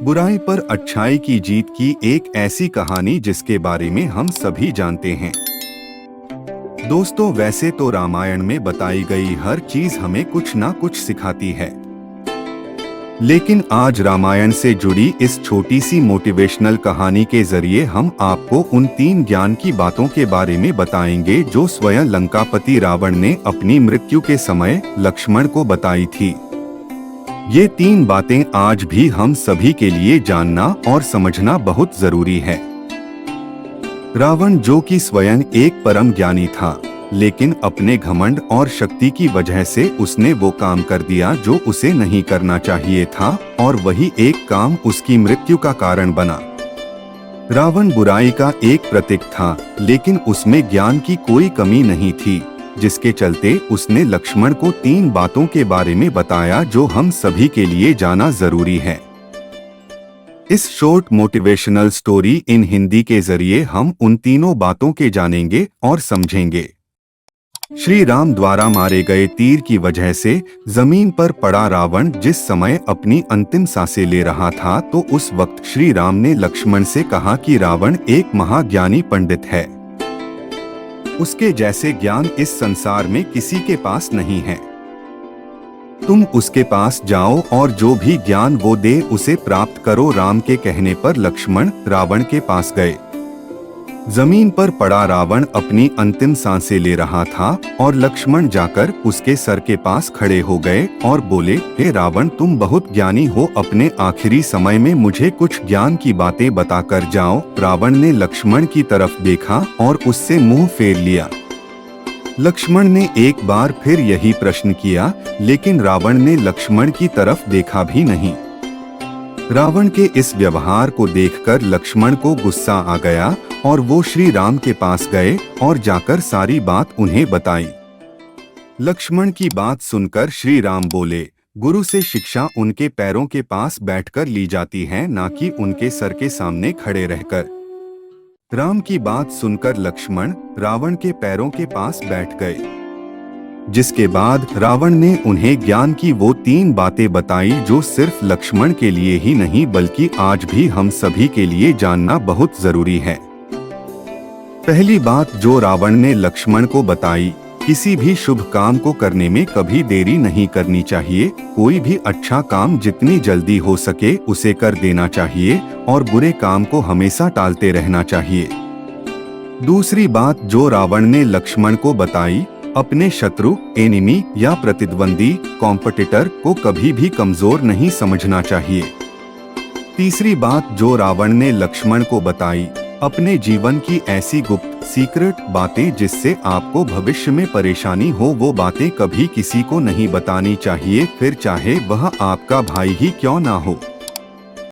बुराई पर अच्छाई की जीत की एक ऐसी कहानी जिसके बारे में हम सभी जानते हैं। दोस्तों, वैसे तो रामायण में बताई गई हर चीज हमें कुछ ना कुछ सिखाती है, लेकिन आज रामायण से जुड़ी इस छोटी सी मोटिवेशनल कहानी के जरिए हम आपको उन 3 ज्ञान की बातों के बारे में बताएंगे जो स्वयं लंकापति रावण ने अपनी मृत्यु के समय लक्ष्मण को बताई थी। ये 3 बातें आज भी हम सभी के लिए जानना और समझना बहुत जरूरी है। रावण, जो कि स्वयं एक परम ज्ञानी था, लेकिन अपने घमंड और शक्ति की वजह से उसने वो काम कर दिया जो उसे नहीं करना चाहिए था, और वही एक काम उसकी मृत्यु का कारण बना। रावण बुराई का एक प्रतीक था, लेकिन उसमें ज्ञान की कोई कमी नहीं थी, जिसके चलते उसने लक्ष्मण को 3 बातों के बारे में बताया जो हम सभी के लिए जाना जरूरी है। इस short motivational story in Hindi के जरिए हम उन तीनों बातों के जानेंगे और समझेंगे। श्री राम द्वारा मारे गए तीर की वजह से जमीन पर पड़ा रावण जिस समय अपनी अंतिम सांसें ले रहा था, तो उस वक्त श्री राम ने लक्ष्मण से कहा कि रावण एक महाज्ञानी पंडित है। उसके जैसे ज्ञान इस संसार में किसी के पास नहीं है। तुम उसके पास जाओ और जो भी ज्ञान वो दे उसे प्राप्त करो। राम के कहने पर लक्ष्मण रावण के पास गए। जमीन पर पड़ा रावण अपनी अंतिम सांसें ले रहा था और लक्ष्मण जाकर उसके सर के पास खड़े हो गए और बोले, हे रावण, तुम बहुत ज्ञानी हो, अपने आखिरी समय में मुझे कुछ ज्ञान की बातें बताकर जाओ। रावण ने लक्ष्मण की तरफ देखा और उससे मुंह फेर लिया। लक्ष्मण ने एक बार फिर यही प्रश्न किया, लेकिन रावण ने लक्ष्मण की तरफ देखा भी नहीं। रावण के इस व्यवहार को देखकर लक्ष्मण को गुस्सा आ गया और वो श्री राम के पास गए और जाकर सारी बात उन्हें बताई। लक्ष्मण की बात सुनकर श्री राम बोले, गुरु से शिक्षा उनके पैरों के पास बैठकर ली जाती है, ना कि उनके सर के सामने खड़े रहकर। राम की बात सुनकर लक्ष्मण रावण के पैरों के पास बैठ गए, जिसके बाद रावण ने उन्हें ज्ञान की वो 3 बातें बताई जो सिर्फ लक्ष्मण के लिए ही नहीं बल्कि आज भी हम सभी के लिए जानना बहुत जरूरी है। पहली बात जो रावण ने लक्ष्मण को बताई, किसी भी शुभ काम को करने में कभी देरी नहीं करनी चाहिए। कोई भी अच्छा काम जितनी जल्दी हो सके उसे कर देना चाहिए और बुरे काम को हमेशा टालते रहना चाहिए। दूसरी बात जो रावण ने लक्ष्मण को बताई, अपने शत्रु, एनिमी या प्रतिद्वंदी, कॉम्पिटिटर को कभी भी कमजोर नहीं समझना चाहिए। तीसरी बात जो रावण ने लक्ष्मण को बताई, अपने जीवन की ऐसी गुप्त सीक्रेट बातें जिससे आपको भविष्य में परेशानी हो, वो बातें कभी किसी को नहीं बतानी चाहिए, फिर चाहे वह आपका भाई ही क्यों ना हो।